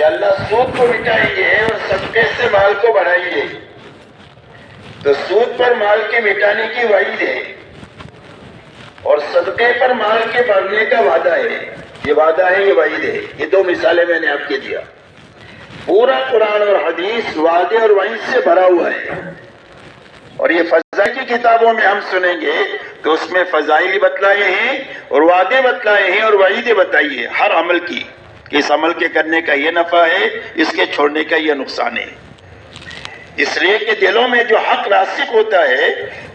کہ اللہ سود کو مٹائیں گے اور صدقے سے مال کو بڑھائیں گے. تو سود پر مال کے مٹانے کی وعید ہے اور صدقے پر مال کے بڑھنے کا وعدہ ہے. یہ وعدہ ہے، یہ وعید ہے. یہ دو مثالیں میں نے آپ کے دیا. پورا قرآن اور حدیث وعدے اور وعید سے بھرا ہوا ہے. اور یہ فضائل کی کتابوں میں ہم سنیں گے تو اس میں فضائل بتلائے ہیں اور وعدے بتلائے ہیں اور وعیدیں بتائی ہیں ہر عمل کی، کہ اس عمل کے کرنے کا یہ نفع ہے، اس کے چھوڑنے کا یہ نقصان ہے. اس لیے کہ دلوں میں جو حق راسخ ہوتا ہے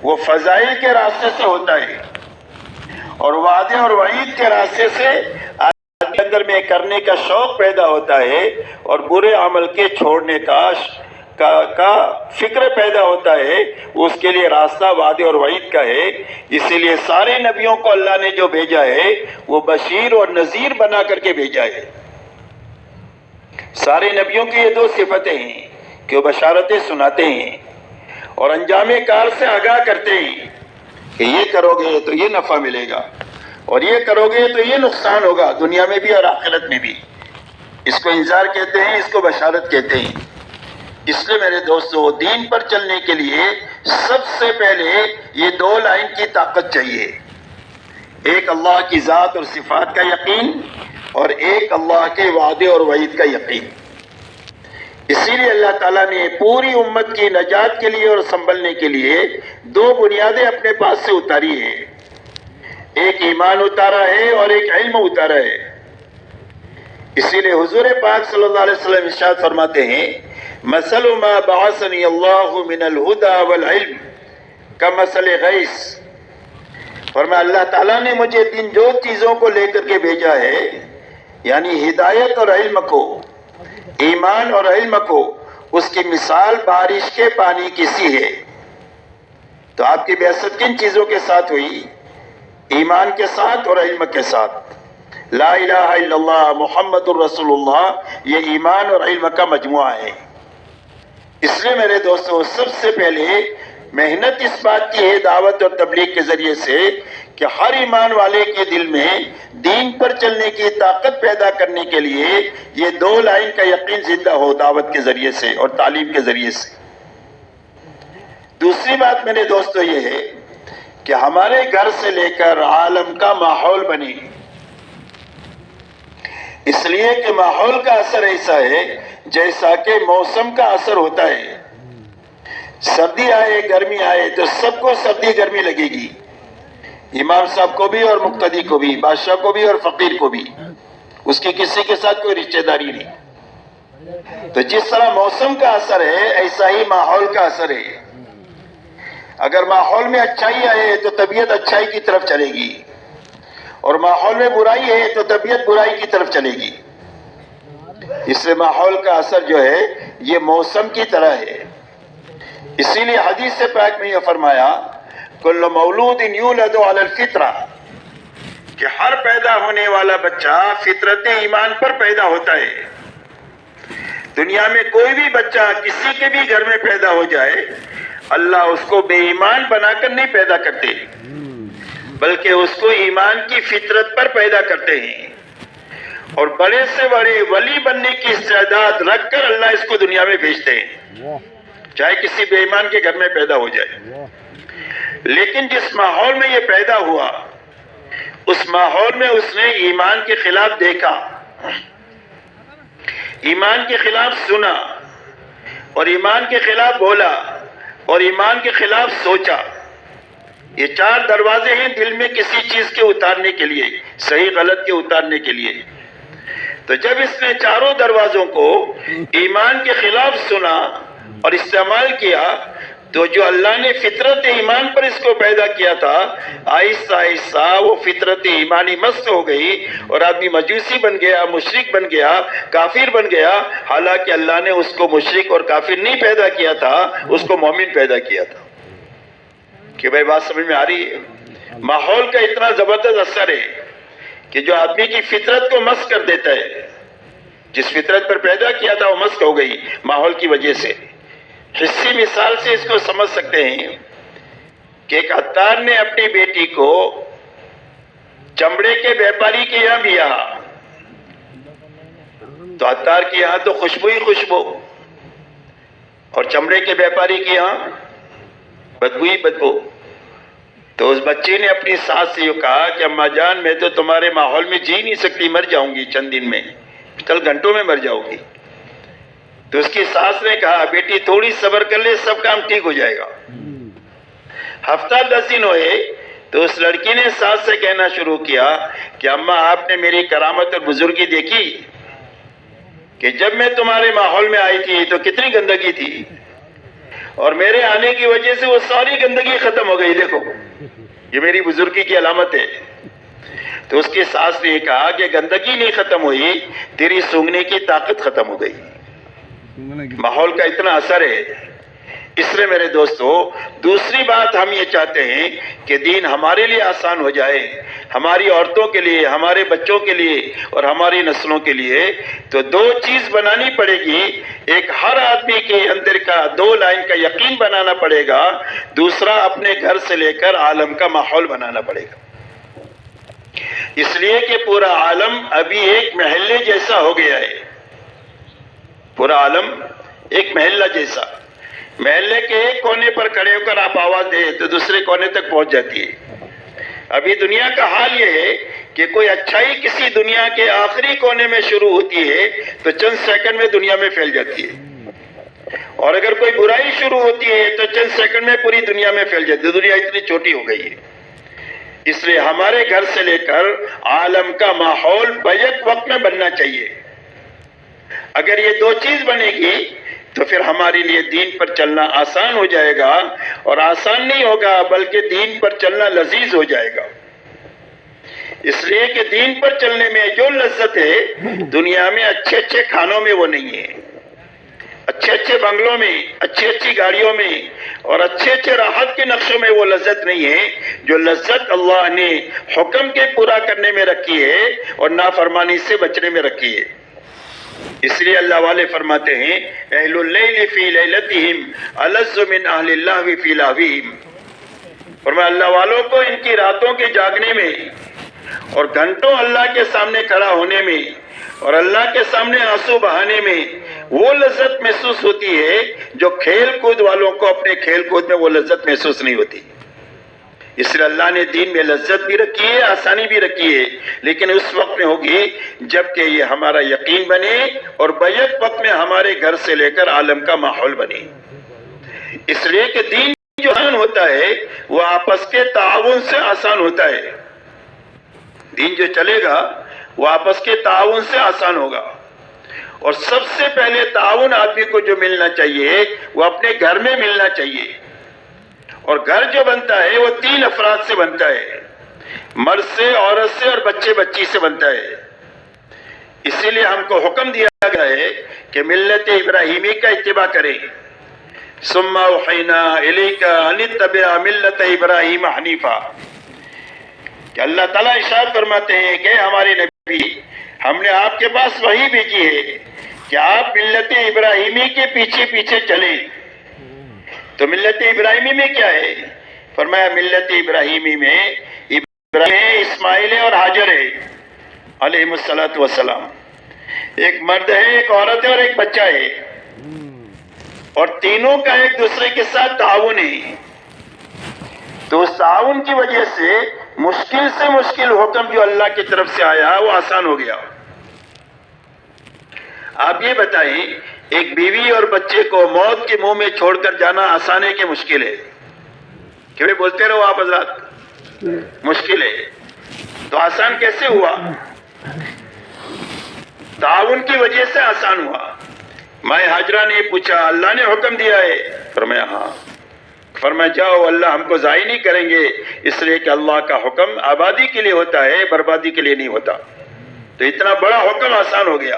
وہ فضائل کے راستے سے ہوتا ہے اور وعدے اور وعید کے راستے سے آدمی کے اندر میں کرنے کا شوق پیدا ہوتا ہے اور برے عمل کے چھوڑنے کا فکر پیدا ہوتا ہے. اس کے لیے راستہ وعدے اور وعید کا ہے. اسی لیے سارے نبیوں کو اللہ نے جو بھیجا ہے وہ بشیر اور نذیر بنا کر کے بھیجا ہے. سارے نبیوں کی یہ دو صفتیں ہیں کہ وہ بشارتیں سناتے ہیں اور انجام کار سے آگاہ کرتے ہیں کہ یہ کرو گے تو یہ نفع ملے گا اور یہ کرو گے تو یہ نقصان ہوگا دنیا میں بھی اور آخرت میں بھی. اس کو انذار کہتے ہیں، اس کو بشارت کہتے ہیں. اس لیے میرے دوستو، دین پر چلنے کے لیے سب سے پہلے یہ دو لائن کی طاقت چاہیے. ایک اللہ کی ذات اور صفات کا یقین اور ایک اللہ کے وعدے اور وعید کا یقین. اسی لیے اللہ تعالیٰ نے پوری امت کی نجات کے لیے اور سنبھلنے کے لیے دو بنیادیں اپنے پاس سے اتاری ہیں. ایک ایمان اتارا ہے اور ایک علم اتارا ہے. اسی لیے حضور پاک صلی اللہ علیہ وسلم ارشاد فرماتے ہیں، مثل ما بعثنی اللہ من الہدی والعلم کمثل غیث. فرمایا اللہ تعالیٰ نے مجھے جو چیزوں کو لے کر کے بھیجا ہے، یعنی ہدایت اور علم کو، ایمان اور علم کو، اس کی مثال بارش کے پانی کی سی ہے. تو آپ کی بعثت کن چیزوں کے ساتھ ہوئی؟ ایمان کے ساتھ اور علم کے ساتھ. لا الہ الا اللہ محمد الرسول اللہ یہ ایمان اور علم کا مجموعہ ہے. اس لیے میرے دوستو، سب سے پہلے محنت اس بات کی ہے دعوت اور تبلیغ کے ذریعے سے کہ ہر ایمان والے کے دل میں دین پر چلنے کی طاقت پیدا کرنے کے لیے یہ دو لائن کا یقین زندہ ہو دعوت کے ذریعے سے اور تعلیم کے ذریعے سے. دوسری بات میرے دوستو یہ ہے کہ ہمارے گھر سے لے کر عالم کا ماحول بنے. اس لیے کہ ماحول کا اثر ایسا ہے جیسا کہ موسم کا اثر ہوتا ہے. سردی آئے گرمی آئے تو سب کو سردی گرمی لگے گی، امام صاحب کو بھی اور مقتدی کو بھی، بادشاہ کو بھی اور فقیر کو بھی. اس کی کسی کے ساتھ کوئی رشتہ داری نہیں. تو جس طرح موسم کا اثر ہے ایسا ہی ماحول کا اثر ہے. اگر ماحول میں اچھائی آئے تو طبیعت اچھائی کی طرف چلے گی اور ماحول میں برائی ہے تو طبیعت برائی کی طرف چلے گی. اس سے ماحول کا اثر جو ہے یہ موسم کی طرح ہے. اسی لیے حدیث سے پاک میں یہ فرمایا، کل مولود یولد علی الفطرہ، کہ ہر پیدا ہونے والا بچہ فطرت ایمان پر پیدا ہوتا ہے. دنیا میں کوئی بھی بچہ کسی کے بھی گھر میں پیدا ہو جائے، اللہ اس کو بے ایمان بنا کر نہیں پیدا کرتے بلکہ اس کو ایمان کی فطرت پر پیدا کرتے ہیں اور بڑے سے بڑے ولی بننے کی استعداد رکھ کر اللہ اس کو دنیا میں بھیجتے ہیں، چاہے کسی بے ایمان کے گھر میں پیدا ہو جائے. لیکن جس ماحول میں یہ پیدا ہوا اس ماحول میں اس نے ایمان کے خلاف دیکھا، ایمان کے خلاف سنا اور ایمان کے خلاف بولا اور ایمان کے خلاف سوچا. یہ چار دروازے ہیں دل میں کسی چیز کے اتارنے کے لیے، صحیح غلط کے اتارنے کے لیے. تو جب اس نے چاروں دروازوں کو ایمان کے خلاف سنا اور استعمال کیا تو جو اللہ نے فطرت ایمان پر اس کو پیدا کیا تھا، آہستہ آہستہ وہ فطرت ایمانی مست ہو گئی اور آدمی مجوسی بن گیا، مشرک بن گیا، کافر بن گیا. حالانکہ اللہ نے اس کو مشرک اور کافر نہیں پیدا کیا تھا، اس کو مومن پیدا کیا تھا. کہ بھائی بات سمجھ میں آ رہی ہے؟ ماحول کا اتنا زبردست اثر ہے کہ جو آدمی کی فطرت کو مسخ کر دیتا ہے. جس فطرت پر پیدا کیا تھا وہ مسخ ہو گئی ماحول کی وجہ سے. حصی مثال سے اس کو سمجھ سکتے ہیں کہ ایک عطار نے اپنی بیٹی کو چمڑے کے بیپاری کے یہاں دیا تو عطار کے یہاں تو خوشبو ہی خوشبو، اور چمڑے کے بیپاری کے یہاں بدبو ہی بدبو۔ تو اس بچی نے اپنی ساس سے یہ کہا کہ اماں جان میں تو تمہارے ماحول میں جی نہیں سکتی، مر جاؤں گی چند دن میں، چل گھنٹوں میں مر جاؤں گی۔ تو اس کی ساس نے کہا بیٹی تھوڑی صبر کر لے، سب کام ٹھیک ہو جائے گا۔ ہفتہ 10 دن ہوئے تو اس لڑکی نے ساس سے کہنا شروع کیا کہ اماں آپ نے میری کرامت اور بزرگی دیکھی کہ جب میں تمہارے ماحول میں آئی تھی تو کتنی گندگی تھی، اور میرے آنے کی وجہ سے وہ ساری گندگی ختم ہو گئی، دیکھو یہ میری بزرگی کی علامت ہے۔ تو اس کی ساس نے کہا کہ گندگی نہیں ختم ہوئی، تیری سونگنے کی طاقت ختم ہو گئی، ماحول کا اتنا اثر ہے۔ اس لیے میرے دوستو دوسری بات ہم یہ چاہتے ہیں کہ دین ہمارے لیے آسان ہو جائے، ہماری عورتوں کے لیے، ہمارے بچوں کے لیے اور ہماری نسلوں کے لیے، تو دو چیز بنانی پڑے گی۔ ایک ہر آدمی کے اندر کا 2 لائن کا یقین بنانا پڑے گا، دوسرا اپنے گھر سے لے کر عالم کا ماحول بنانا پڑے گا۔ اس لیے کہ پورا عالم ابھی ایک محلے جیسا ہو گیا ہے، پورا عالم ایک محلہ جیسا۔ محلے کے ایک کونے پر کھڑے ہو کر آپ آواز دیں تو دوسرے کونے تک پہنچ جاتی ہے۔ ابھی دنیا کا حال یہ ہے کہ کوئی اچھائی کسی دنیا کے آخری کونے میں شروع ہوتی ہے تو چند سیکنڈ میں دنیا میں پھیل جاتی ہے، اور اگر کوئی برائی شروع ہوتی ہے تو چند سیکنڈ میں پوری دنیا میں پھیل جاتی ہے۔ دنیا اتنی چھوٹی ہو گئی ہے۔ اس لیے ہمارے گھر سے لے کر عالم کا ماحول بیک وقت میں بننا چاہیے۔ اگر یہ 2 چیز بنے گی تو پھر ہمارے لیے دین پر چلنا آسان ہو جائے گا، اور آسان نہیں ہوگا بلکہ دین پر چلنا لذیذ ہو جائے گا۔ اس لیے کہ دین پر چلنے میں جو لذت ہے دنیا میں اچھے اچھے کھانوں میں وہ نہیں ہے، اچھے اچھے بنگلوں میں، اچھی اچھی گاڑیوں میں اور اچھے اچھے راحت کے نقشوں میں وہ لذت نہیں ہے جو لذت اللہ نے حکم کے پورا کرنے میں رکھی ہے اور نافرمانی سے بچنے میں رکھی ہے۔ اس لیے اللہ والے فرماتے ہیں اہل اللیل فی لیلتہم الذ من اہل اللہ فی لہوہم، فرمایا اللہ والوں کو ان کی راتوں کے جاگنے میں اور گھنٹوں اللہ کے سامنے کھڑا ہونے میں اور اللہ کے سامنے آنسو بہانے میں وہ لذت محسوس ہوتی ہے جو کھیل کود والوں کو اپنے کھیل کود میں وہ لذت محسوس نہیں ہوتی۔ اس لیے اللہ نے دین میں لذت بھی رکھی ہے، آسانی بھی رکھی ہے، لیکن اس وقت میں ہوگی جب کہ یہ ہمارا یقین بنے اور بیک وقت میں ہمارے گھر سے لے کر عالم کا ماحول بنے۔ اس لیے کہ دین جو آسان ہوتا ہے وہ آپس کے تعاون سے آسان ہوتا ہے۔ دین جو چلے گا وہ آپس کے تعاون سے آسان ہوگا، اور سب سے پہلے تعاون آدمی کو جو ملنا چاہیے وہ اپنے گھر میں ملنا چاہیے، اور گھر جو بنتا ہے وہ 3 افراد سے بنتا ہے، مرد سے، عورت سے اور بچے بچی سے بنتا ہے۔ اسی لیے ہم کو حکم دیا گیا ہے کہ ملت ابراہیمی کا اتباع کریں۔ ثم اوحینا الیک ان اتبع ملت ابراہیم حنیفا، کہ اللہ تعالیٰ ارشاد فرماتے ہیں کہ ہمارے نبی ہم نے آپ کے پاس وحی بھیجی ہے کہ آپ ملت ابراہیمی کے پیچھے پیچھے چلیں۔ تو ملت ابراہیمی میں کیا ہے؟ فرمایا ملت ابراہیمی میں ابراہیم، اسماعیل اور حاجر ہے علیہم السلام، ایک مرد ہے، ایک عورت ہے اور ایک بچہ ہے، اور تینوں کا ایک دوسرے کے ساتھ تعاون ہے۔ تو اس تعاون کی وجہ سے مشکل سے مشکل حکم جو اللہ کی طرف سے آیا وہ آسان ہو گیا۔ آپ یہ بتائیں ایک بیوی اور بچے کو موت کے منہ میں چھوڑ کر جانا آسان ہے کہ مشکل ہے؟ کہ بولتے رہو آپ حضرات، مشکل ہے۔ تو آسان کیسے ہوا؟ تعاون کی وجہ سے آسان ہوا۔ ماں ہاجرہ نے پوچھا اللہ نے حکم دیا ہے؟ فرمایا ہاں۔ فرمایا جاؤ، اللہ ہم کو ضائع نہیں کریں گے، اس لیے کہ اللہ کا حکم آبادی کے لیے ہوتا ہے، بربادی کے لیے نہیں ہوتا۔ تو اتنا بڑا حکم آسان ہو گیا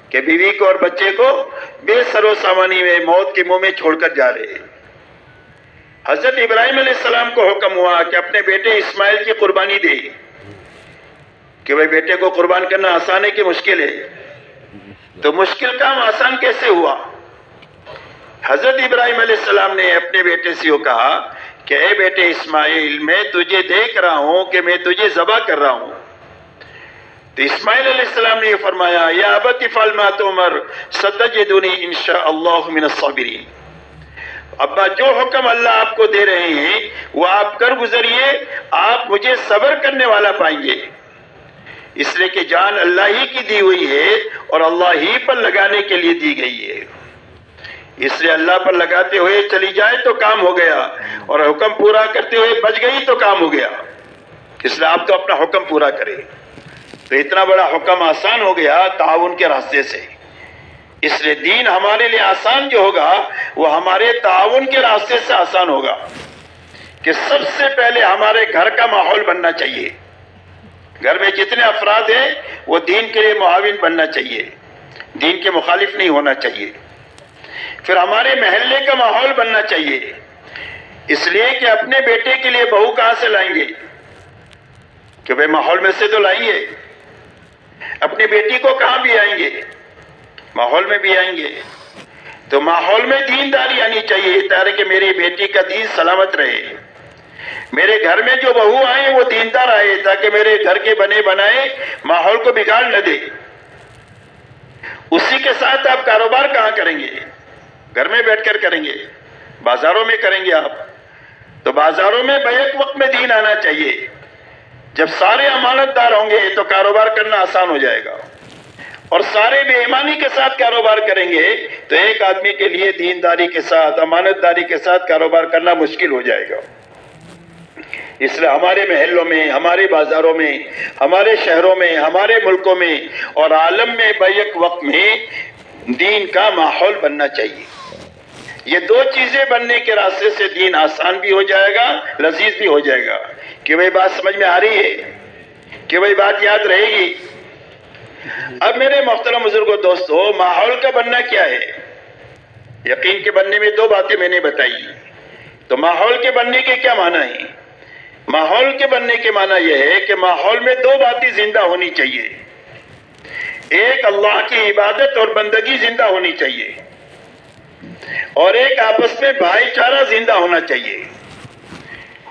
کہ بیوی کو اور بچے کو بے سر و سامانی میں موت کے منہ میں چھوڑ کر جا رہے۔ حضرت ابراہیم علیہ السلام کو حکم ہوا کہ اپنے بیٹے اسماعیل کی قربانی دے، کہ بھئی بیٹے کو قربان کرنا آسان ہے کہ مشکل ہے؟ تو مشکل کام آسان کیسے ہوا؟ حضرت ابراہیم علیہ السلام نے اپنے بیٹے سے یہ کہا کہ اے بیٹے اسماعیل، میں تجھے دیکھ رہا ہوں کہ میں تجھے ذبح کر رہا ہوں، تو اسماعیل علیہ السلام نے یہ فرمایا یا ابت افعل ما تؤمر ستجدنی انشاء اللہ من الصابرین، ابا جو حکم اللہ آپ کو دے رہے ہیں وہ آپ کر گزریے، آپ مجھے صبر کرنے والا پائیں گے، اس لیے کہ جان اللہ ہی کی دی ہوئی ہے اور اللہ ہی پر لگانے کے لیے دی گئی ہے، اس لیے اللہ پر لگاتے ہوئے چلی جائے تو کام ہو گیا، اور حکم پورا کرتے ہوئے بچ گئی تو کام ہو گیا، اس لیے آپ تو اپنا حکم پورا کریں۔ تو اتنا بڑا حکم آسان ہو گیا تعاون کے راستے سے، اس لیے دین ہمارے لیے آسان جو ہوگا وہ ہمارے تعاون کے راستے سے آسان ہوگا، کہ سب سے پہلے ہمارے گھر کا ماحول بننا چاہیے، گھر میں جتنے افراد ہیں وہ دین کے لیے معاون بننا چاہیے، دین کے مخالف نہیں ہونا چاہیے۔ پھر ہمارے محلے کا ماحول بننا چاہیے، اس لیے کہ اپنے بیٹے کے لیے بہو کہاں سے لائیں گے، کہ بھئی ماحول میں سے تو لائیں گے، اپنی بیٹی کو کہاں بھی آئیں گے، ماحول میں بھی آئیں گے، تو ماحول میں دینداری آنی چاہیے تاکہ کہ میری بیٹی کا دین سلامت رہے، میرے گھر میں جو بہو آئے وہ دیندار آئے تاکہ میرے گھر کے بنے بنائے ماحول کو بگاڑ نہ دے۔ اسی کے ساتھ آپ کاروبار کہاں کریں گے، گھر میں بیٹھ کر کریں گے، بازاروں میں کریں گے آپ، تو بازاروں میں بیک وقت میں دین آنا چاہیے، جب سارے امانت دار ہوں گے تو کاروبار کرنا آسان ہو جائے گا، اور سارے بے ایمانی کے ساتھ کاروبار کریں گے تو ایک آدمی کے لیے دینداری کے ساتھ امانت داری کے ساتھ کاروبار کرنا مشکل ہو جائے گا۔ اس لیے ہمارے محلوں میں، ہمارے بازاروں میں، ہمارے شہروں میں، ہمارے ملکوں میں اور عالم میں بیک وقت میں دین کا ماحول بننا چاہیے۔ یہ دو چیزیں بننے کے راستے سے دین آسان بھی ہو جائے گا، لذیذ بھی ہو جائے گا، کہ بھئی بات سمجھ میں آ رہی ہے، کہ بھئی بات یاد رہے گی۔ اب میرے محترم بزرگوں دوستو، ماحول کا بننا کیا ہے؟ یقین کے بننے میں دو باتیں میں نے بتائی، تو ماحول کے بننے کے کیا معنی ہیں؟ ماحول کے بننے کے معنی یہ ہے کہ ماحول میں دو باتیں زندہ ہونی چاہیے، ایک اللہ کی عبادت اور بندگی زندہ ہونی چاہیے، اور ایک آپس میں بھائی چارہ زندہ ہونا چاہیے۔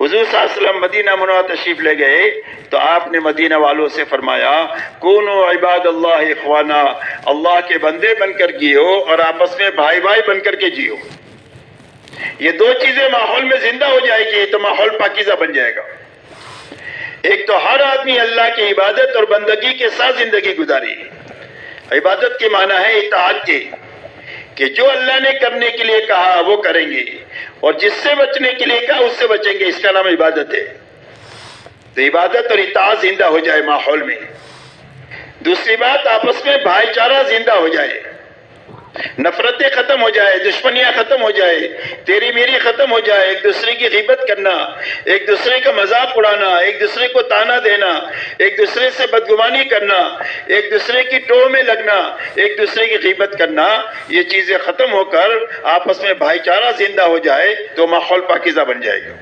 حضور صلی اللہ علیہ وسلم مدینہ منورہ تشریف لے گئے تو آپ نے مدینہ والوں سے فرمایا کونو عباد اللہ اخوانا، اللہ کے بندے بن کر جیو اور آپس میں بھائی بھائی بن کر کے جیو۔ یہ دو چیزیں ماحول میں زندہ ہو جائے گی تو ماحول پاکیزہ بن جائے گا۔ ایک تو ہر آدمی اللہ کی عبادت اور بندگی کے ساتھ زندگی گزارے، عبادت کے معنی ہے اطاعت کے، کہ جو اللہ نے کرنے کے لیے کہا وہ کریں گے، اور جس سے بچنے کے لیے کہا اس سے بچیں گے، اس کا نام عبادت ہے۔ تو عبادت اور اطاعت زندہ ہو جائے ماحول میں۔ دوسری بات، آپس میں بھائی چارہ زندہ ہو جائے، نفرتیں ختم ہو جائے، دشمنیاں ختم ہو جائے، تیری میری ختم ہو جائے، ایک دوسرے کی غیبت کرنا، ایک دوسرے کا مذاق اڑانا، ایک دوسرے کو تانا دینا، ایک دوسرے سے بدگمانی کرنا، ایک دوسرے کی ٹوہ میں لگنا، ایک دوسرے کی غیبت کرنا، یہ چیزیں ختم ہو کر آپس میں بھائی چارہ زندہ ہو جائے تو ماحول پاکیزہ بن جائے گا۔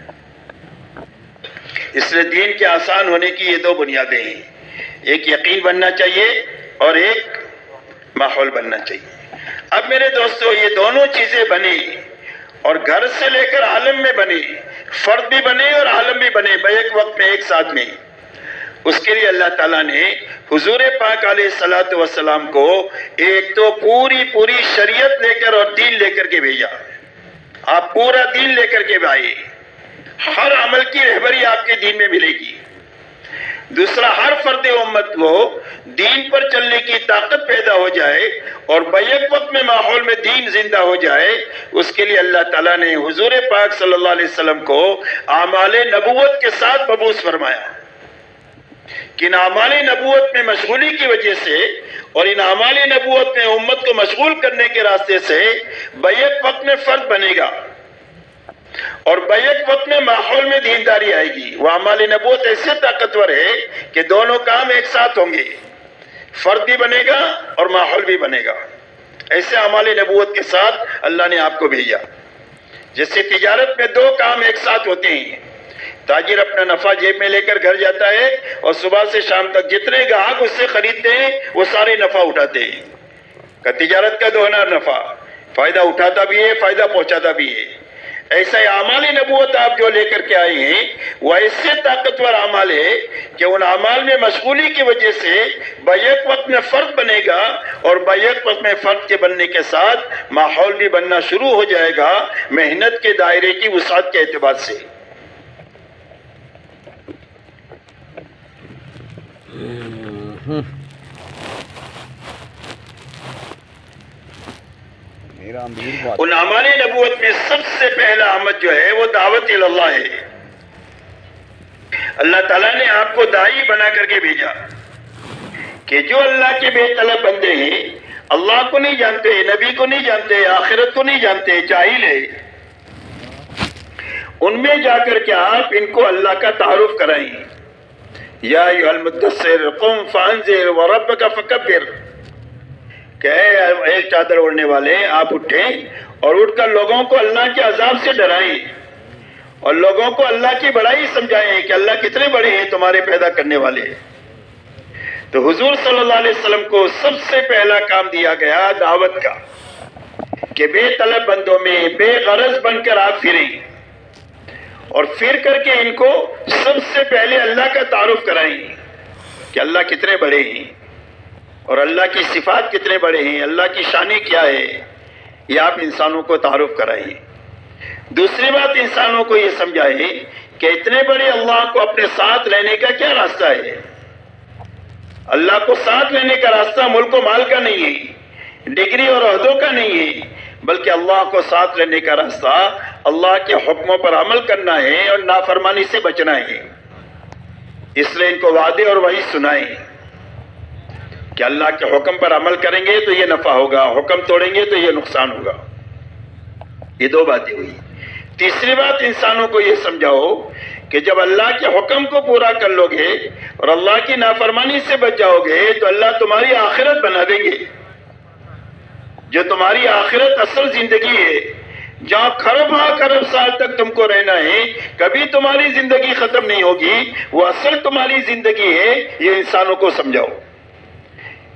اس لیے دین کے آسان ہونے کی یہ دو بنیادیں ہیں، ایک یقین بننا چاہیے اور ایک ماحول بننا چاہیے۔ اب میرے دوستو، یہ دونوں چیزیں بنی اور گھر سے لے کر عالم میں بنی، فرد بھی بنے اور عالم بھی بنے بیک وقت میں ایک ساتھ میں، اس کے لیے اللہ تعالیٰ نے حضور پاک علیہ الصلوۃ والسلام کو ایک تو پوری شریعت لے کر اور دین لے کر کے بھیجا۔ آپ پورا دین لے کر کے آئے، ہر عمل کی رہبری آپ کے دین میں ملے گی۔ دوسرا، ہر فرد امت کو دین پر چلنے کی طاقت پیدا ہو جائے اور بیک وقت میں ماحول میں دین زندہ ہو جائے، اس کے لیے اللہ تعالیٰ نے حضور پاک صلی اللہ علیہ وسلم کو اعمال نبوت کے ساتھ مبعوث فرمایا، کہ ان اعمال نبوت میں مشغولی کی وجہ سے اور ان اعمال نبوت میں امت کو مشغول کرنے کے راستے سے بیک وقت میں فرد بنے گا اور بیک وقت میں ماحول میں دینداری آئے گی۔ وہ اعمال نبوت ایسے طاقتور ہے کہ دونوں کام ایک ساتھ ہوں گے، فرد بھی بنے گا اور ماحول بھی بنے گا۔ ایسے اعمال نبوت کے ساتھ اللہ نے آپ کو بھیجا۔ جیسے تجارت میں دو کام ایک ساتھ ہوتے ہیں، تاجر اپنا نفع جیب میں لے کر گھر جاتا ہے اور صبح سے شام تک جتنے گاہک اس سے خریدتے ہیں وہ سارے نفع اٹھاتے ہیں۔ کہ تجارت کا دوہرا نفع، فائدہ اٹھاتا بھی ہے، فائدہ پہنچاتا بھی ہے۔ ایسا اعمال نبوت آپ جو لے کر کے آئے ہیں وہ ایسے طاقتور اعمال ہے کہ ان اعمال میں مشغولی کی وجہ سے بیک وقت میں فرد بنے گا، اور بیک وقت میں فرد کے بننے کے ساتھ ماحول بھی بننا شروع ہو جائے گا محنت کے دائرے کی وسعت کے اعتبار سے۔ ان اعمال نبوت میں سب سے پہلا عمل جو ہے وہ دعوت اللہ ہے۔ اللہ تعالیٰ نے آپ کو داعی بنا کر کے بھیجا کہ جو اللہ کے بے طلب بندے ہیں، اللہ کو نہیں جانتے، نبی کو نہیں جانتے، آخرت کو نہیں جانتے، جاہل ہے، ان میں جا کر کے آپ ان کو اللہ کا تعارف کرائیں۔ یا ایھا المدثر قم فانذر وربک فکبر، کہ ایک چادر اوڑھنے والے آپ اٹھیں اور اٹھ کر لوگوں کو اللہ کے عذاب سے ڈرائیں اور لوگوں کو اللہ کی بڑائی سمجھائیں کہ اللہ کتنے بڑے ہیں تمہارے پیدا کرنے والے۔ تو حضور صلی اللہ علیہ وسلم کو سب سے پہلا کام دیا گیا دعوت کا، کہ بے طلب بندوں میں بے غرض بن کر آپ پھریں اور پھر کر کے ان کو سب سے پہلے اللہ کا تعارف کرائیں کہ اللہ کتنے بڑے ہیں اور اللہ کی صفات کتنے بڑے ہیں، اللہ کی شان کیا ہے، یہ آپ انسانوں کو تعارف کرائیں۔ دوسری بات، انسانوں کو یہ سمجھائیں کہ اتنے بڑے اللہ کو اپنے ساتھ لینے کا کیا راستہ ہے۔ اللہ کو ساتھ لینے کا راستہ ملک و مال کا نہیں ہے، ڈگری اور عہدوں کا نہیں ہے، بلکہ اللہ کو ساتھ لینے کا راستہ اللہ کے حکموں پر عمل کرنا ہے اور نافرمانی سے بچنا ہے۔ اس لیے ان کو وعدے اور وعید سنائیں کہ اللہ کے حکم پر عمل کریں گے تو یہ نفع ہوگا، حکم توڑیں گے تو یہ نقصان ہوگا۔ یہ دو باتیں ہوئی۔ تیسری بات، انسانوں کو یہ سمجھاؤ کہ جب اللہ کے حکم کو پورا کر لو گے اور اللہ کی نافرمانی سے بچ جاؤ گے تو اللہ تمہاری آخرت بنا دیں گے۔ جو تمہاری آخرت اصل زندگی ہے، جہاں کھرب کھرب سال تک تم کو رہنا ہے، کبھی تمہاری زندگی ختم نہیں ہوگی، وہ اصل تمہاری زندگی ہے، یہ انسانوں کو سمجھاؤ۔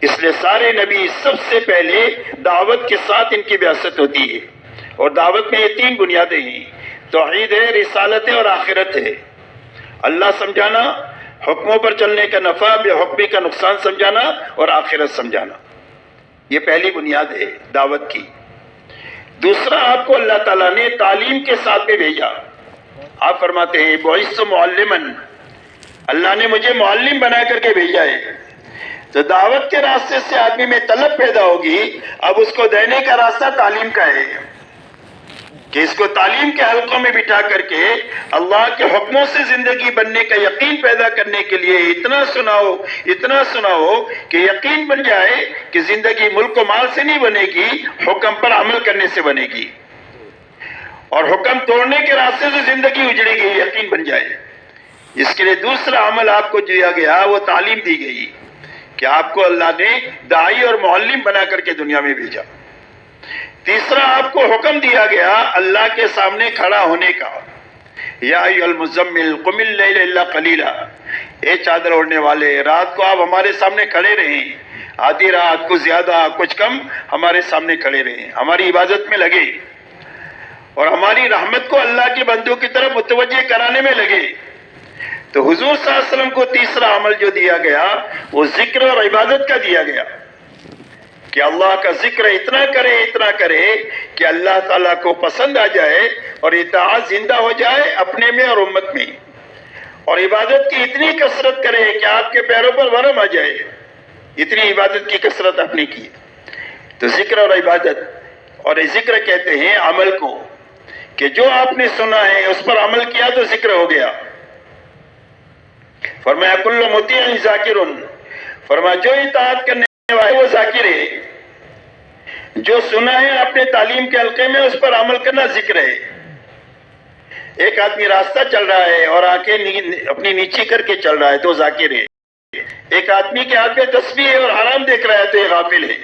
اس لیے سارے نبی سب سے پہلے دعوت کے ساتھ ان کی بعثت ہوتی ہے، اور دعوت میں یہ تین بنیادیں ہیں، توحید ہے، رسالت ہے اور آخرت ہے۔ اللہ سمجھانا، حکموں پر چلنے کا نفع، بے حکمی کا نقصان سمجھانا اور آخرت سمجھانا، یہ پہلی بنیاد ہے دعوت کی۔ دوسرا، آپ کو اللہ تعالیٰ نے تعلیم کے ساتھ بھی بھیجا۔ آپ فرماتے ہیں بعثت معلما، اللہ نے مجھے معلم بنا کر کے بھیجا ہے۔ تو دعوت کے راستے سے آدمی میں طلب پیدا ہوگی، اب اس کو دینے کا راستہ تعلیم کا ہے کہ اس کو تعلیم کے حلقوں میں بٹھا کر کے اللہ کے حکموں سے زندگی بننے کا یقین پیدا کرنے کے لیے اتنا سناؤ کہ یقین بن جائے کہ زندگی ملک و مال سے نہیں بنے گی، حکم پر عمل کرنے سے بنے گی، اور حکم توڑنے کے راستے سے زندگی اجڑے گی، یقین بن جائے۔ اس کے لیے دوسرا عمل آپ کو دیا گیا، وہ تعلیم دی گئی کہ آپ کو اللہ نے داعی اور معلم بنا کر کے دنیا میں بھیجا۔ تیسرا، آپ کو حکم دیا گیا اللہ کے سامنے کھڑا ہونے کا۔ یا ایھا المزمل قم اللیل الا قلیلا، اے چادر اوڑھنے والے، رات کو آپ ہمارے سامنے کھڑے رہیں، آدھی رات، کچھ زیادہ کچھ کم، ہمارے سامنے کھڑے رہیں، ہماری عبادت میں لگے اور ہماری رحمت کو اللہ کے بندوں کی طرف متوجہ کرانے میں لگے۔ تو حضور صلی اللہ علیہ وسلم کو تیسرا عمل جو دیا گیا وہ ذکر اور عبادت کا دیا گیا کہ اللہ کا ذکر اتنا کرے کہ اللہ تعالیٰ کو پسند آ جائے اور اطاعت زندہ ہو جائے اپنے میں اور امت میں، اور عبادت کی اتنی کثرت کرے کہ آپ کے پیروں پر ورم آ جائے، اتنی عبادت کی کثرت آپ نے کی۔ تو ذکر اور عبادت، اور ذکر کہتے ہیں عمل کو، کہ جو آپ نے سنا ہے اس پر عمل کیا تو ذکر ہو گیا۔ فرمایا کل مطیع ذاکر، فرمایا جو اطاعت کرنے والے وہ ذاکر ہے، جو سنا ہے اپنے تعلیم کے حلقے میں اس پر عمل کرنا ذکر ہے۔ ایک آدمی راستہ چل رہا ہے اور آنکھیں اپنی نیچی کر کے چل رہا ہے تو ذاکر ہے، ایک آدمی کے ہاتھ میں تسبیح ہے اور حرام دیکھ رہا ہے تو یہ غافل ہے۔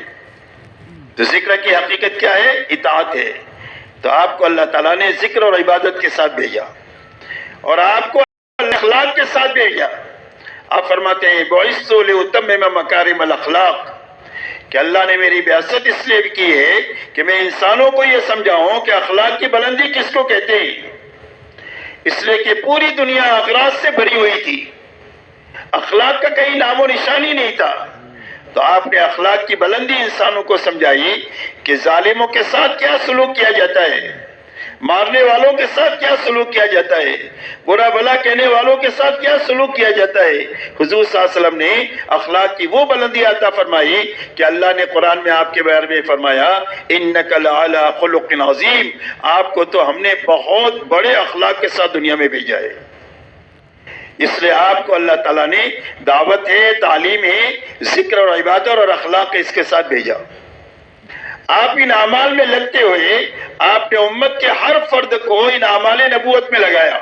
تو ذکر کی حقیقت کیا ہے؟ اطاعت ہے۔ تو آپ کو اللہ تعالیٰ نے ذکر اور عبادت کے ساتھ بھیجا، اور آپ کو اخلاق کے ساتھ بھیجا۔ آپ فرماتے ہیں بعثت لأتمم مکارم الاخلاق، کہ اللہ نے میری بعثت اس لیے کی ہے کہ میں انسانوں کو یہ سمجھاؤں کہ اخلاق کی بلندی کس کو کہتے ہیں، اس لیے کہ پوری دنیا اغراض سے بھری ہوئی تھی، اخلاق کا کہیں نام و نشان ہی نہیں تھا، تو آپ نے اخلاق کی بلندی انسانوں کو سمجھائی کہ ظالموں کے ساتھ کیا سلوک کیا جاتا ہے، مارنے والوں کے ساتھ کیا سلوک کیا جاتا ہے، برا بھلا کہنے والوں کے ساتھ کیا سلوک کیا جاتا ہے۔ حضور صلی اللہ علیہ وسلم نے اخلاق کی وہ بلندی عطا فرمائی کہ اللہ نے قرآن میں آپ کے بارے میں فرمایا انک لعلی خلق عظیم، آپ کو تو ہم نے بہت بڑے اخلاق کے ساتھ دنیا میں بھیجا ہے، اس لیے آپ کو اللہ تعالیٰ نے دعوت ہے، تعلیم ہے، ذکر اور عبادت اور اخلاق اس کے ساتھ بھیجا۔ آپ ان اعمال میں لگتے ہوئے آپ نے امت کے ہر فرد کو ان اعمال نبوت میں لگایا۔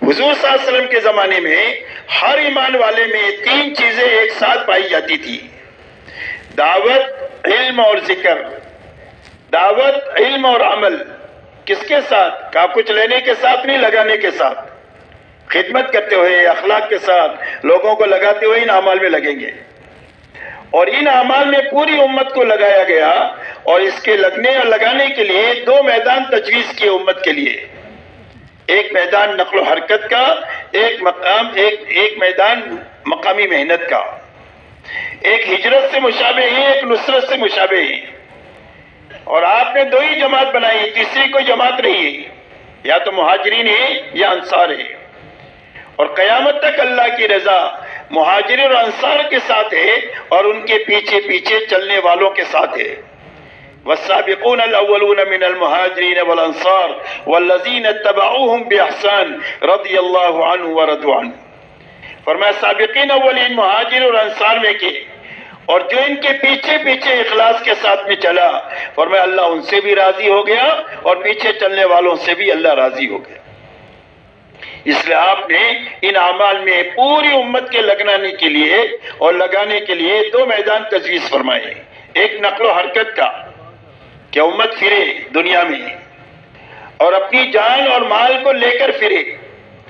حضور صلی اللہ علیہ وسلم کے زمانے میں ہر ایمان والے میں 3 چیزیں ایک ساتھ پائی جاتی تھی: دعوت، علم اور ذکر۔ دعوت، علم اور عمل کس کے ساتھ؟ کہا کچھ لینے کے ساتھ نہیں، لگانے کے ساتھ، خدمت کرتے ہوئے، اخلاق کے ساتھ لوگوں کو لگاتے ہوئے ان اعمال میں لگیں گے۔ اور ان اعمال میں پوری امت کو لگایا گیا، اور اس کے لگنے اور لگانے کے لیے 2 میدان تجویز کیے امت کے لیے، ایک میدان نقل و حرکت کا، ایک میدان مقامی محنت کا، ایک ہجرت سے مشابہ ہے، ایک نصرت سے مشابہ ہے۔ اور آپ نے 2 ہی جماعت بنائی، تیسری کوئی جماعت نہیں ہے، یا تو مہاجرین ہے یا انصار ہے، اور قیامت تک اللہ کی رضا مہاجرین اور انصار کے ساتھ ہے، اور ان کے پیچھے پیچھے چلنے والوں کے ساتھ ہے۔ والسابقون الاولون من المہاجرین والانصار والذین اتبعوهم باحسان رضی اللہ عنہ ورضوا عنہ۔ فرمایا سابقین اولین مہاجر اور انصار میں کے، اور جو ان کے پیچھے پیچھے اخلاص کے ساتھ میں چلا، فرمایا اللہ ان سے بھی راضی ہو گیا، اور پیچھے چلنے والوں سے بھی اللہ راضی ہو گیا۔ اس لیے آپ نے ان اعمال میں پوری امت کے لگانے کے لیے اور لگانے کے لیے 2 میدان تجویز فرمائے، ایک نقل و حرکت کا کہ امت پھرے دنیا میں، اور اپنی جان اور مال کو لے کر پھرے۔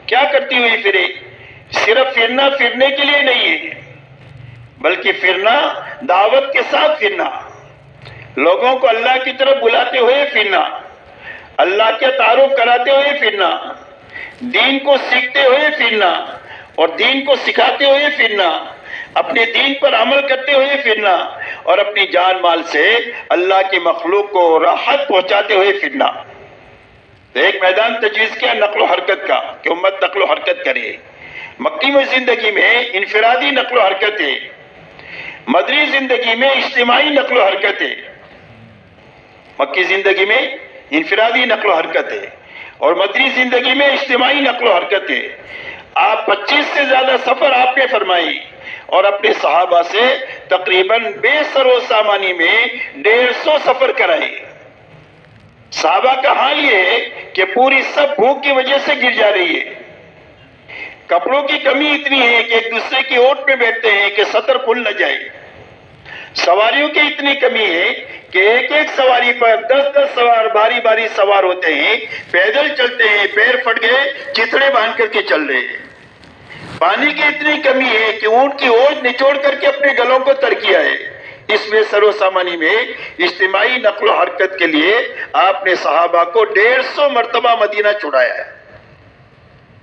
کیا کرتی ہوئی پھرے؟ صرف پھرنا پھرنے کے لیے نہیں ہے، بلکہ پھرنا دعوت کے ساتھ پھرنا، لوگوں کو اللہ کی طرف بلاتے ہوئے پھرنا، اللہ کے تعارف کراتے ہوئے پھرنا، دین کو سیکھتے ہوئے پھرنا اور دین کو سکھاتے ہوئے پھرنا، اپنے دین پر عمل کرتے ہوئے پھرنا، اور اپنی جان مال سے اللہ کی مخلوق کو راحت پہنچاتے ہوئے پھرنا۔ تو ایک میدان تجویز کیا نقل و حرکت کا کہ امت نقل و حرکت کرے۔ مکی میں زندگی میں انفرادی نقل و حرکت ہے، مدنی زندگی میں اجتماعی نقل و حرکت ہے۔ مکی زندگی میں انفرادی نقل و حرکت ہے، اور مدنی زندگی میں اجتماعی نقل و حرکت ہے۔ آپ 25 سے زیادہ سفر آپ نے فرمائی، اور اپنے صحابہ سے تقریباً بے سر و سامانی میں 150 سفر کرائے۔ صحابہ کا حال یہ ہے کہ پوری سب بھوک کی وجہ سے گر جا رہی ہے، کپڑوں کی کمی اتنی ہے کہ ایک دوسرے کی اوٹ پہ بیٹھتے ہیں کہ سطر کھل نہ جائے، سواریوں کی اتنی کمی ہے کہ ایک ایک سواری پر 10 سوار باری باری سوار ہوتے ہیں، پیدل چلتے ہیں، پیر پھٹ گئے چتڑے باندھ کر کے چل رہے ہیں۔ پانی کی اتنی کمی ہے کہ اونٹ کی اوج نچوڑ کر کے اپنے گلوں کو تر کیا ہے۔ اس میں سر و سامانی میں اجتماعی نقل و حرکت کے لیے آپ نے صحابہ کو 150 مرتبہ مدینہ چھڑایا ہے۔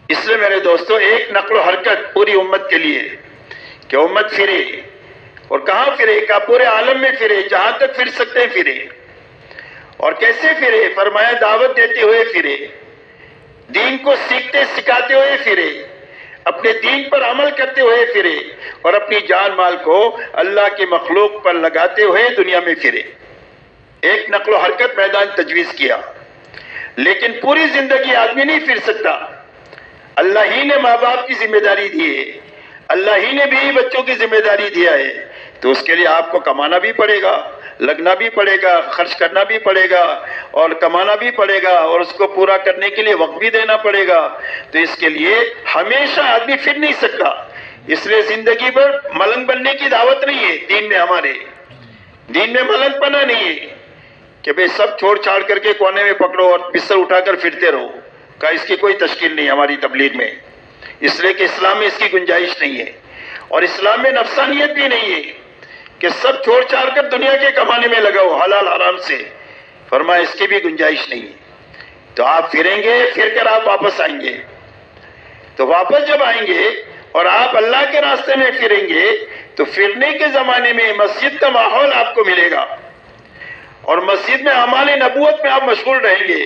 اس لیے میرے دوستو ایک نقل و حرکت پوری امت کے لیے کہ امت پھرے، اور کہاں پھرے؟ کہا پورے عالم میں پھرے، جہاں تک پھر سکتے ہیں پھرے۔ اور کیسے پھرے؟ فرمایا دعوت دیتے ہوئے پھرے، دین کو سیکھتے سکھاتے ہوئے پھرے، اپنے دین پر عمل کرتے ہوئے پھرے، اور اپنی جان مال کو اللہ کی مخلوق پر لگاتے ہوئے دنیا میں پھرے۔ ایک نقل و حرکت میدان تجویز کیا، لیکن پوری زندگی آدمی نہیں پھر سکتا۔ اللہ ہی نے ماں باپ کی ذمہ داری دی ہے، اللہ ہی نے بیوی بچوں کی ذمہ داری دیا ہے، تو اس کے لیے آپ کو کمانا بھی پڑے گا، لگنا بھی پڑے گا، خرچ کرنا بھی پڑے گا، اور کمانا بھی پڑے گا، اور اس کو پورا کرنے کے لیے وقت بھی دینا پڑے گا۔ تو اس کے لیے ہمیشہ آدمی پھر نہیں سکتا۔ اس لیے زندگی پر ملنگ بننے کی دعوت نہیں ہے دین میں، ہمارے دین میں ملنگ پنا نہیں ہے کہ بھئی سب چھوڑ چھاڑ کر کے کونے میں پکڑو اور بستر اٹھا کر پھرتے رہو، کہ اس کی کوئی تشکیل نہیں ہماری تبلیغ میں، اس لیے کہ اسلام میں اس کی گنجائش نہیں ہے، اور اسلام میں نفسانیت بھی نہیں ہے کہ سب چھوڑ چھاڑ کر دنیا کے کمانے میں لگاؤ حلال حرام سے، فرمایا اس کی بھی گنجائش نہیں ہے۔ تو آپ پھریں گے، پھر کر آپ واپس آئیں گے، تو واپس جب آئیں گے اور آپ اللہ کے راستے میں پھریں گے تو پھرنے کے زمانے میں مسجد کا ماحول آپ کو ملے گا اور مسجد میں اعمال نبوت میں آپ مشغول رہیں گے،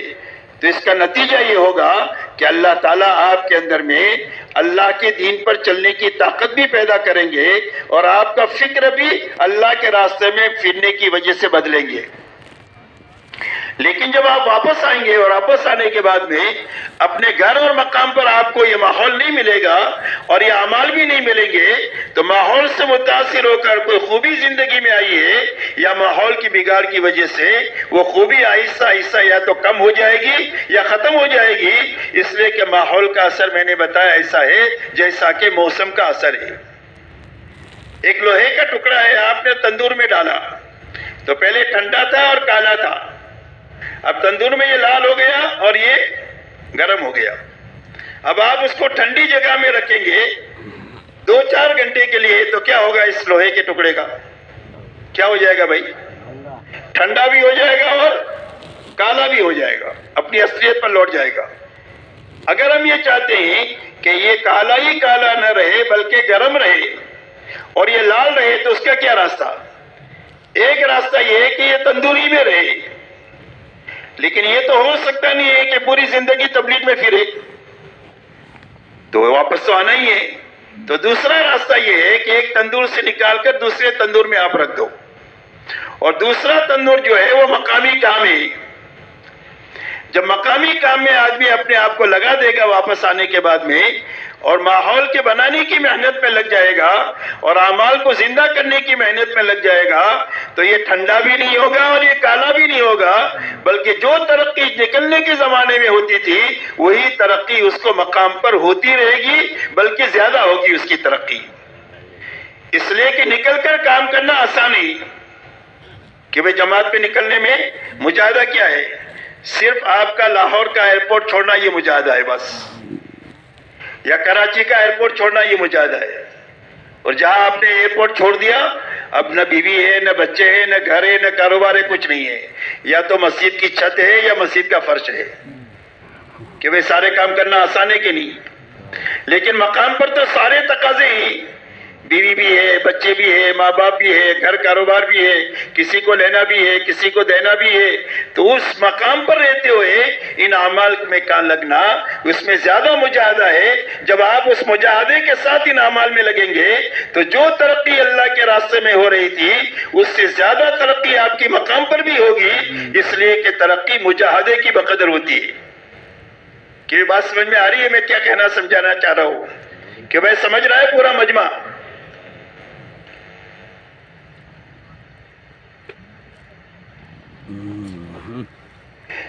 تو اس کا نتیجہ یہ ہوگا کہ اللہ تعالیٰ آپ کے اندر میں اللہ کے دین پر چلنے کی طاقت بھی پیدا کریں گے اور آپ کا فکر بھی اللہ کے راستے میں پھرنے کی وجہ سے بدلیں گے۔ لیکن جب آپ واپس آئیں گے اور واپس آنے کے بعد میں اپنے گھر اور مقام پر آپ کو یہ ماحول نہیں ملے گا اور یہ اعمال بھی نہیں ملیں گے، تو ماحول سے متاثر ہو کر کوئی خوبی زندگی میں آئی ہے یا ماحول کی بگاڑ کی وجہ سے وہ خوبی آہستہ آہستہ یا تو کم ہو جائے گی یا ختم ہو جائے گی، اس لیے کہ ماحول کا اثر میں نے بتایا ایسا ہے جیسا کہ موسم کا اثر ہے۔ ایک لوہے کا ٹکڑا ہے، آپ نے تندور میں ڈالا تو پہلے ٹھنڈا تھا اور کالا تھا، اب تندور میں یہ لال ہو گیا اور یہ گرم ہو گیا۔ اب آپ اس کو ٹھنڈی جگہ میں رکھیں گے 2-4 گھنٹے کے لیے تو کیا ہوگا اس لوہے کے ٹکڑے کا؟ کیا ہو جائے گا بھائی؟ ٹھنڈا بھی ہو جائے گا اور کالا بھی ہو جائے گا، اپنی اصلیت پر لوٹ جائے گا۔ اگر ہم یہ چاہتے ہیں کہ یہ کالا ہی کالا نہ رہے بلکہ گرم رہے اور یہ لال رہے تو اس کا کیا راستہ؟ ایک راستہ یہ ہے کہ یہ تندوری میں رہے، لیکن یہ تو ہو سکتا نہیں ہے کہ پوری زندگی تبلیغ میں پھرے، تو واپس تو آنا ہی ہے۔ تو دوسرا راستہ یہ ہے کہ ایک تندور سے نکال کر دوسرے تندور میں آپ رکھ دو، اور دوسرا تندور جو ہے وہ مقامی کام ہے۔ جب مقامی کام میں آدمی اپنے آپ کو لگا دے گا واپس آنے کے بعد میں اور ماحول کے بنانے کی محنت میں لگ جائے گا اور اعمال کو زندہ کرنے کی محنت میں لگ جائے گا، تو یہ ٹھنڈا بھی نہیں ہوگا اور یہ کالا بھی نہیں ہوگا، بلکہ جو ترقی نکلنے کے زمانے میں ہوتی تھی وہی ترقی اس کو مقام پر ہوتی رہے گی، بلکہ زیادہ ہوگی اس کی ترقی۔ اس لیے کہ نکل کر کام کرنا آسان ہے کہ بھئی جماعت پہ نکلنے میں مجاہدہ کیا ہے؟ صرف آپ کا لاہور کا ایئرپورٹ چھوڑنا یہ مجاہدہ ہے بس، یا کراچی کا ایئرپورٹ چھوڑنا یہ مجاہدہ ہے، اور جہاں آپ نے ایئرپورٹ چھوڑ دیا اب نہ بیوی ہے نہ بچے ہیں نہ گھر ہے نہ کاروبار ہے، کچھ نہیں ہے، یا تو مسجد کی چھت ہے یا مسجد کا فرش ہے، کہ بھئی سارے کام کرنا آسان ہے کہ نہیں؟ لیکن مقام پر تو سارے تقاضے ہی، بیوی بھی ہے، بچے بھی ہے، ماں باپ بھی ہے، گھر کاروبار بھی ہے، کسی کو لینا بھی ہے، کسی کو دینا بھی ہے، تو اس مقام پر رہتے ہوئے ان اعمال میں کام لگنا اس میں زیادہ مجاہدہ ہے۔ جب آپ اس مجاہدے کے ساتھ ان اعمال میں لگیں گے تو جو ترقی اللہ کے راستے میں ہو رہی تھی اس سے زیادہ ترقی آپ کی مقام پر بھی ہوگی، اس لیے کہ ترقی مجاہدے کی بقدر ہوتی ہے۔ کہ بات سمجھ میں آ رہی ہے میں کیا کہنا سمجھانا چاہ رہا ہوں؟ کہ بھائی سمجھ رہا ہے پورا مجمع؟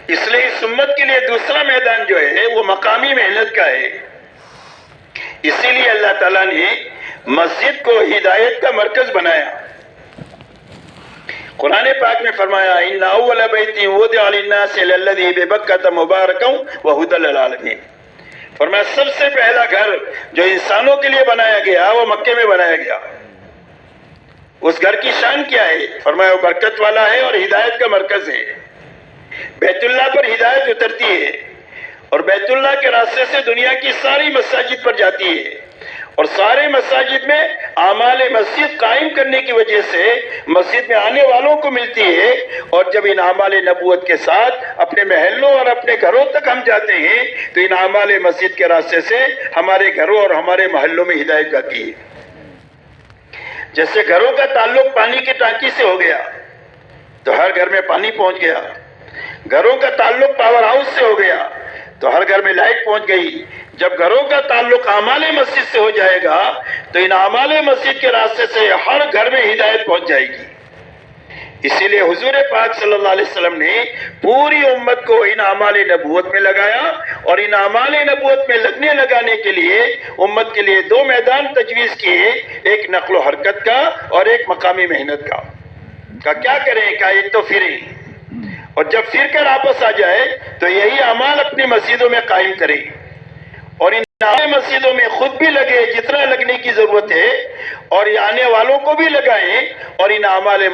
اس لیے اس امت کے لیے دوسرا میدان جو ہے وہ مقامی محنت کا ہے۔ اسی لیے اللہ تعالیٰ نے مسجد کو ہدایت کا مرکز بنایا۔ قرآن پاک میں فرمایا ان اول بیت وضع للناس للذی ببکۃ مبارکا وہدی للعالمین، فرمایا سب سے پہلا گھر جو انسانوں کے لیے بنایا گیا وہ مکے میں بنایا گیا۔ اس گھر کی شان کیا ہے؟ فرمایا وہ برکت والا ہے اور ہدایت کا مرکز ہے۔ بیت اللہ پر ہدایت اترتی ہے اور بیت اللہ کے راستے سے دنیا کی ساری مساجد پر جاتی ہے، اور سارے مساجد میں اعمال مسجد قائم کرنے کی وجہ سے مسجد میں آنے والوں کو ملتی ہے، اور جب ان اعمال نبوت کے ساتھ اپنے محلوں اور اپنے گھروں تک ہم جاتے ہیں تو ان اعمال مسجد کے راستے سے ہمارے گھروں اور ہمارے محلوں میں ہدایت جاتی ہے۔ جیسے گھروں کا تعلق پانی کی ٹانکی سے ہو گیا تو ہر گھر میں پانی پہنچ گیا، گھروں کا تعلق پاور ہاؤس سے ہو گیا تو ہر گھر میں لائٹ پہنچ گئی۔ جب گھروں کا تعلق اعمال مسجد سے ہو جائے گا تو ان اعمال مسجد کے راستے سے ہر گھر میں ہدایت پہنچ جائے گی۔ اسی لیے حضور پاک صلی اللہ علیہ وسلم نے پوری امت کو ان اعمال نبوت میں لگایا، اور ان اعمال نبوت میں لگنے لگانے کے لیے امت کے لیے 2 میدان تجویز کیے، ایک نقل و حرکت کا اور ایک مقامی محنت کا۔ کیا کریں؟ کہ ایک تو پھریں، اور جب پھر کر واپس آ جائے تو یہی اعمال اپنی مسجدوں میں قائم کریں، اور ان مسجدوں میں خود بھی لگے جتنا لگنے کی ضرورت ہے، اور یہ آنے والوں کو بھی لگائیں، اور ان اعمال